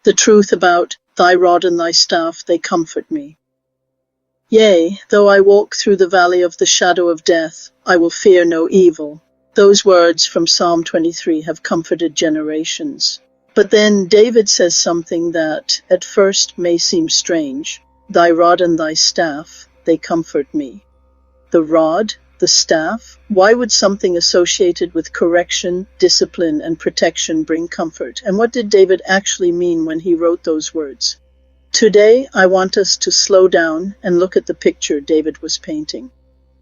The truth about thy rod and thy staff, they comfort me. Yea, though I walk through the valley of the shadow of death, I will fear no evil. Those words from Psalm 23 have comforted generations. But then David says something that at first may seem strange. Thy rod and thy staff, they comfort me. The rod, the staff, why would something associated with correction, discipline, and protection bring comfort? And what did David actually mean when he wrote those words? Today, I want us to slow down and look at the picture David was painting.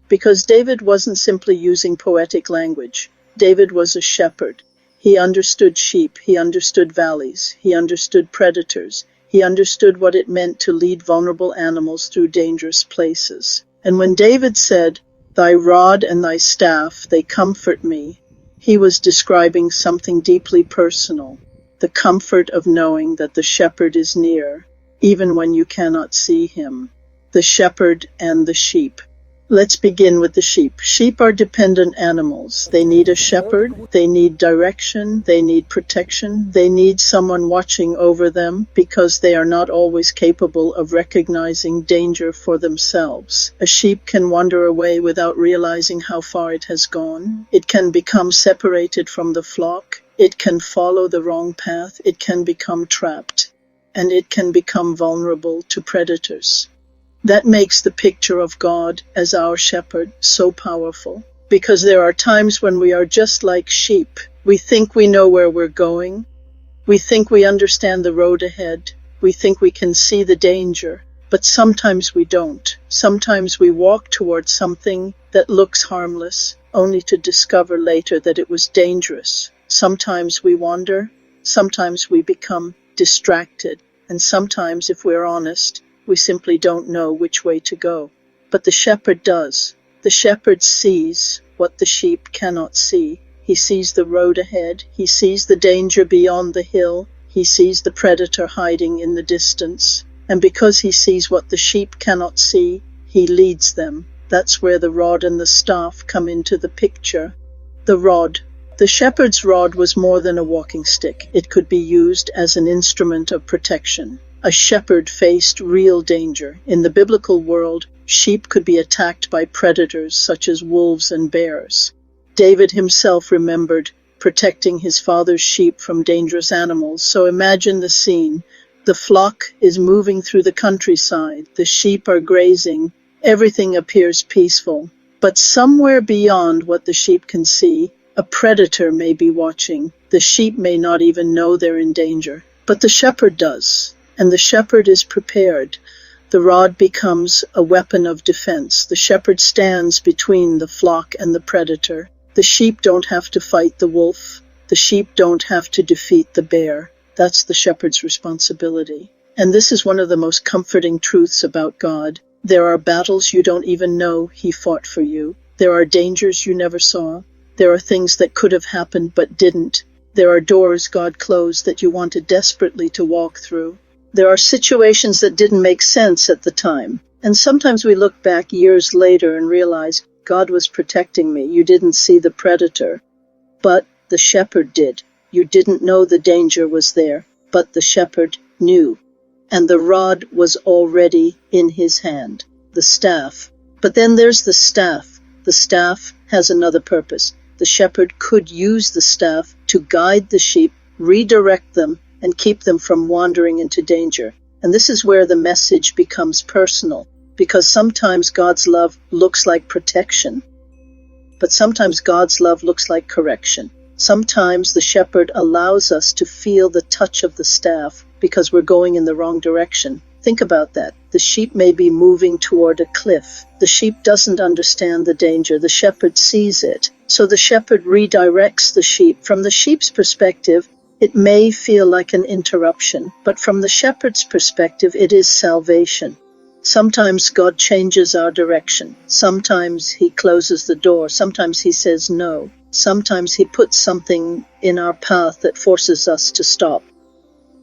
Because David wasn't simply using poetic language. David was a shepherd. He understood sheep, he understood valleys, he understood predators, he understood what it meant to lead vulnerable animals through dangerous places. And when David said, thy rod and thy staff, they comfort me, he was describing something deeply personal, the comfort of knowing that the shepherd is near, even when you cannot see him. The shepherd and the sheep. Let's begin with the sheep. Sheep are dependent animals. They need a shepherd, they need direction, they need protection, they need someone watching over them because they are not always capable of recognizing danger for themselves. A sheep can wander away without realizing how far it has gone. It can become separated from the flock. It can follow the wrong path. It can become trapped. And it can become vulnerable to predators. That makes the picture of God as our shepherd so powerful, because there are times when we are just like sheep. We think we know where we're going. We think we understand the road ahead. We think we can see the danger, but sometimes we don't. Sometimes we walk towards something that looks harmless, only to discover later that it was dangerous. Sometimes we wander. Sometimes we become distracted. And sometimes, if we're honest, we simply don't know which way to go. But the shepherd does. The shepherd sees what the sheep cannot see. He sees the road ahead. He sees the danger beyond the hill. He sees the predator hiding in the distance. And because he sees what the sheep cannot see, he leads them. That's where the rod and the staff come into the picture. The rod. The shepherd's rod was more than a walking stick. It could be used as an instrument of protection. A shepherd faced real danger. In the biblical world, sheep could be attacked by predators such as wolves and bears. David himself remembered protecting his father's sheep from dangerous animals. So imagine the scene. The flock is moving through the countryside. The sheep are grazing. Everything appears peaceful. But somewhere beyond what the sheep can see, a predator may be watching. The sheep may not even know they're in danger. But the shepherd does. And the shepherd is prepared. The rod becomes a weapon of defense. The shepherd stands between the flock and the predator. The sheep don't have to fight the wolf. The sheep don't have to defeat the bear. That's the shepherd's responsibility. And this is one of the most comforting truths about God. There are battles you don't even know he fought for you. There are dangers you never saw. There are things that could have happened but didn't. There are doors God closed that you wanted desperately to walk through. There are situations that didn't make sense at the time. And sometimes we look back years later and realize, God was protecting me. You didn't see the predator. But the shepherd did. You didn't know the danger was there. But the shepherd knew. And the rod was already in his hand. The staff. But then there's the staff. The staff has another purpose. The shepherd could use the staff to guide the sheep, redirect them, and keep them from wandering into danger. And this is where the message becomes personal, because sometimes God's love looks like protection, but sometimes God's love looks like correction. Sometimes the shepherd allows us to feel the touch of the staff because we're going in the wrong direction. Think about that. The sheep may be moving toward a cliff. The sheep doesn't understand the danger. The shepherd sees it. So the shepherd redirects the sheep. From the sheep's perspective, it may feel like an interruption, but from the shepherd's perspective, it is salvation. Sometimes God changes our direction. Sometimes he closes the door. Sometimes he says no. Sometimes he puts something in our path that forces us to stop.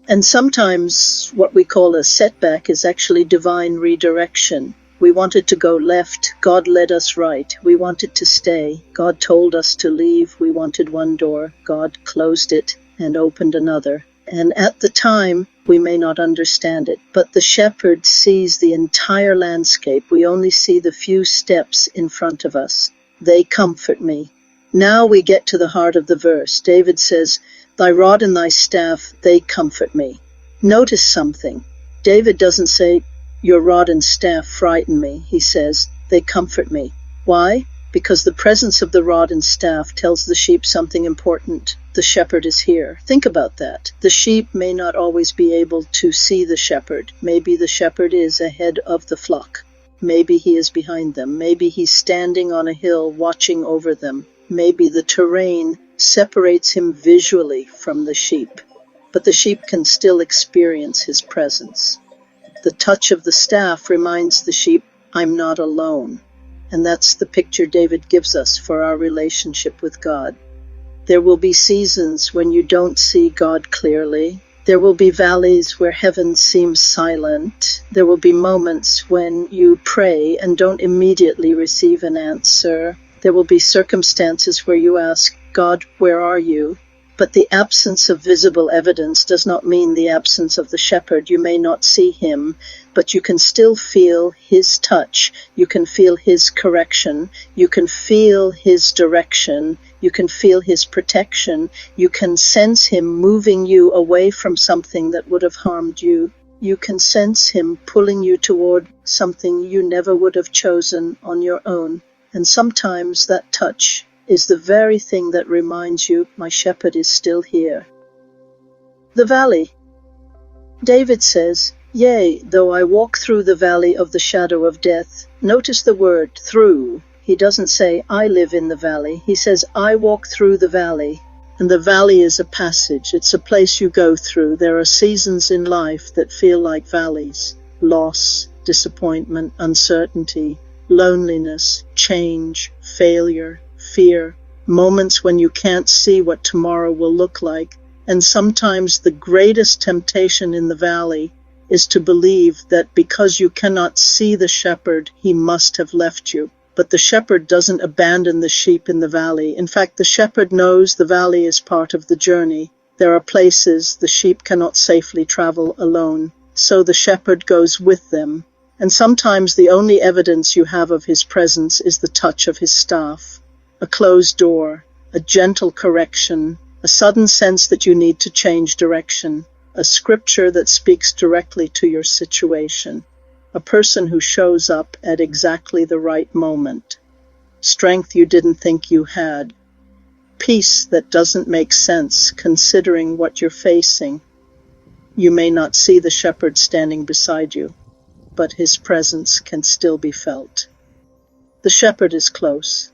And sometimes what we call a setback is actually divine redirection. We wanted to go left. God led us right. We wanted to stay. God told us to leave. We wanted one door. God closed it and opened another. And at the time, We may not understand it, but the shepherd sees the entire landscape. We only see the few steps in front of us. They comfort me. Now we get to the heart of the verse. David says, "Thy rod and thy staff, they comfort me." Notice something. David doesn't say, "Your rod and staff frighten me." He says, "They comfort me." Why? Because the presence of the rod and staff tells the sheep something important. The shepherd is here. Think about that. The sheep may not always be able to see the shepherd. Maybe the shepherd is ahead of the flock. Maybe he is behind them. Maybe he's standing on a hill watching over them. Maybe the terrain separates him visually from the sheep. But the sheep can still experience his presence. The touch of the staff reminds the sheep, "I'm not alone." And that's the picture David gives us for our relationship with God. There will be seasons when you don't see God clearly. There will be valleys where heaven seems silent. There will be moments when you pray and don't immediately receive an answer. There will be circumstances where you ask, "God, where are you?" But the absence of visible evidence does not mean the absence of the shepherd. You may not see him, but you can still feel his touch. You can feel his correction. You can feel his direction. You can feel his protection. You can sense him moving you away from something that would have harmed you. You can sense him pulling you toward something you never would have chosen on your own. And sometimes that touch is the very thing that reminds you, my shepherd is still here. The valley. David says, "Yea, though I walk through the valley of the shadow of death." Notice the word through. He doesn't say, "I live in the valley." He says, "I walk through the valley." And the valley is a passage. It's a place you go through. There are seasons in life that feel like valleys. Loss, disappointment, uncertainty, loneliness, change, failure, fear, moments when you can't see what tomorrow will look like. And sometimes the greatest temptation in the valley is to believe that because you cannot see the shepherd, he must have left you. But the shepherd doesn't abandon the sheep in the valley. In fact, the shepherd knows the valley is part of the journey. There are places the sheep cannot safely travel alone. So the shepherd goes with them. And sometimes the only evidence you have of his presence is the touch of his staff. A closed door, a gentle correction, a sudden sense that you need to change direction, a scripture that speaks directly to your situation, a person who shows up at exactly the right moment, strength you didn't think you had, peace that doesn't make sense considering what you're facing. You may not see the shepherd standing beside you, but his presence can still be felt. The shepherd is close.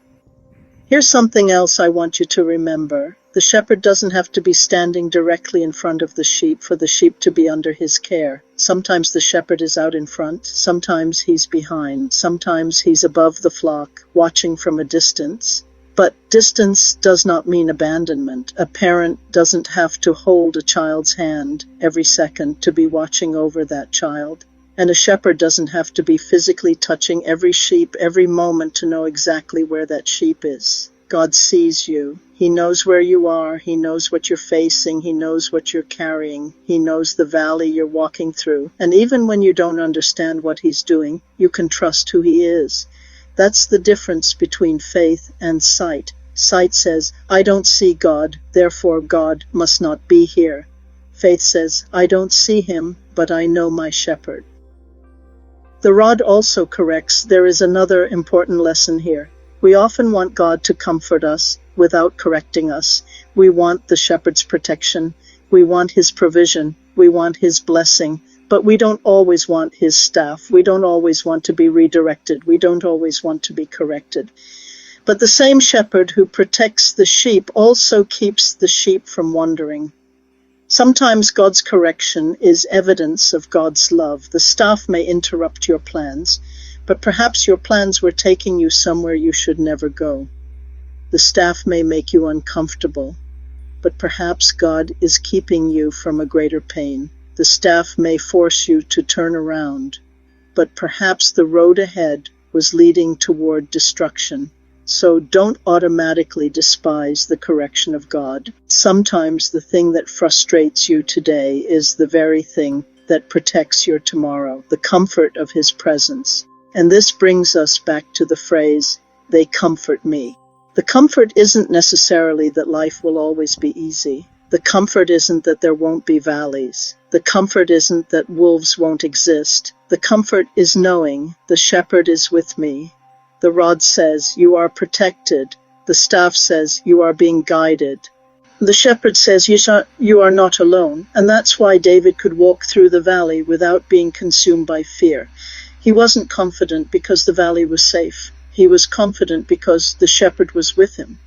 Here's something else I want you to remember. The shepherd doesn't have to be standing directly in front of the sheep for the sheep to be under his care. Sometimes the shepherd is out in front, sometimes he's behind, sometimes he's above the flock, watching from a distance. But distance does not mean abandonment. A parent doesn't have to hold a child's hand every second to be watching over that child. And a shepherd doesn't have to be physically touching every sheep every moment to know exactly where that sheep is. God sees you. He knows where you are. He knows what you're facing. He knows what you're carrying. He knows the valley you're walking through. And even when you don't understand what he's doing, you can trust who he is. That's the difference between faith and sight. Sight says, "I don't see God, therefore God must not be here." Faith says, "I don't see him, but I know my shepherd." The rod also corrects. There is another important lesson here. We often want God to comfort us without correcting us. We want the shepherd's protection. We want his provision. We want his blessing. But we don't always want his staff. We don't always want to be redirected. We don't always want to be corrected. But the same shepherd who protects the sheep also keeps the sheep from wandering. Sometimes God's correction is evidence of God's love. The staff may interrupt your plans, but perhaps your plans were taking you somewhere you should never go. The staff may make you uncomfortable, but perhaps God is keeping you from a greater pain. The staff may force you to turn around, but perhaps the road ahead was leading toward destruction. So don't automatically despise the correction of God. Sometimes the thing that frustrates you today is the very thing that protects your tomorrow, the comfort of His presence. And this brings us back to the phrase, they comfort me. The comfort isn't necessarily that life will always be easy. The comfort isn't that there won't be valleys. The comfort isn't that wolves won't exist. The comfort is knowing the shepherd is with me. The rod says, you are protected. The staff says, you are being guided. The shepherd says, you are not alone. And that's why David could walk through the valley without being consumed by fear. He wasn't confident because the valley was safe. He was confident because the shepherd was with him.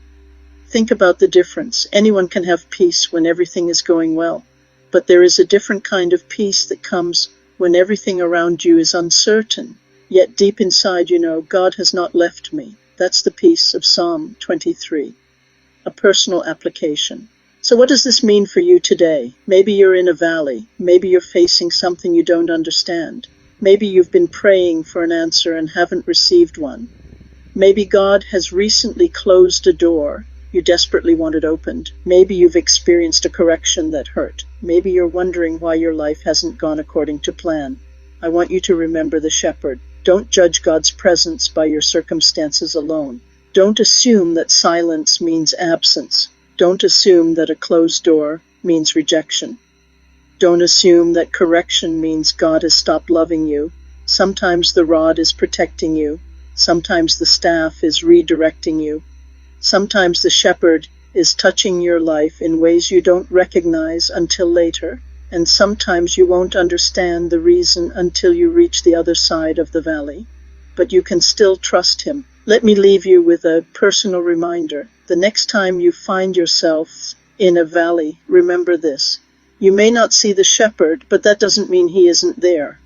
Think about the difference. Anyone can have peace when everything is going well. But there is a different kind of peace that comes when everything around you is uncertain. Yet deep inside you know, God has not left me. That's the peace of Psalm 23. A personal application. So what does this mean for you today? Maybe you're in a valley. Maybe you're facing something you don't understand. Maybe you've been praying for an answer and haven't received one. Maybe God has recently closed a door you desperately wanted opened. Maybe you've experienced a correction that hurt. Maybe you're wondering why your life hasn't gone according to plan. I want you to remember the shepherd. Don't judge God's presence by your circumstances alone. Don't assume that silence means absence. Don't assume that a closed door means rejection. Don't assume that correction means God has stopped loving you. Sometimes the rod is protecting you. Sometimes the staff is redirecting you. Sometimes the shepherd is touching your life in ways you don't recognize until later. And sometimes you won't understand the reason until you reach the other side of the valley. But you can still trust Him. Let me leave you with a personal reminder. The next time you find yourself in a valley, remember this. You may not see the shepherd, but that doesn't mean He isn't there.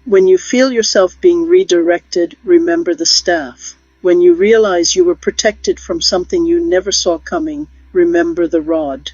When you feel yourself being redirected, remember the staff. When you realize you were protected from something you never saw coming, remember the rod.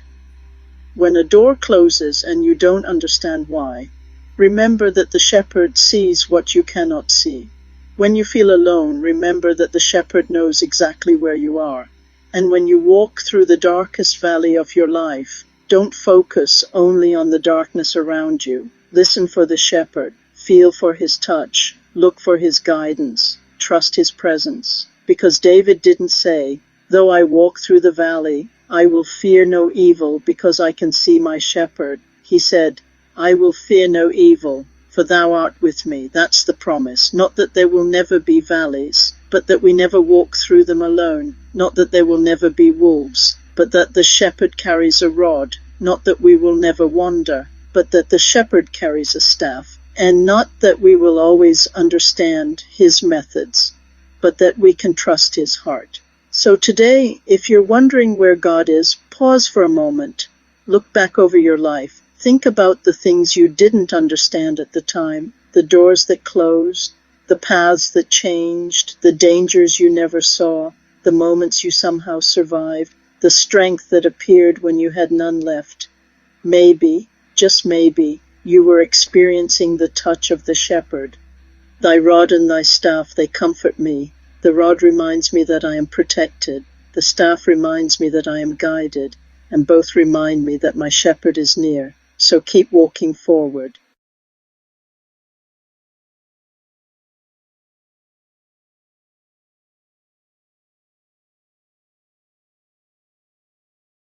When a door closes and you don't understand why, remember that the shepherd sees what you cannot see. When you feel alone, remember that the shepherd knows exactly where you are. And when you walk through the darkest valley of your life, don't focus only on the darkness around you. Listen for the shepherd. Feel for His touch. Look for His guidance. Trust His presence. Because David didn't say, though I walk through the valley, I will fear no evil because I can see my shepherd. He said, I will fear no evil, for thou art with me. That's the promise. Not that there will never be valleys, but that we never walk through them alone. Not that there will never be wolves, but that the shepherd carries a rod. Not that we will never wander, but that the shepherd carries a staff. And not that we will always understand His methods, but that we can trust His heart. So today, if you're wondering where God is, pause for a moment. Look back over your life. Think about the things you didn't understand at the time, the doors that closed, the paths that changed, the dangers you never saw, the moments you somehow survived, the strength that appeared when you had none left. Maybe, just maybe, you were experiencing the touch of the shepherd. Thy rod and thy staff, they comfort me. The rod reminds me that I am protected. The staff reminds me that I am guided. And both remind me that my shepherd is near. So keep walking forward.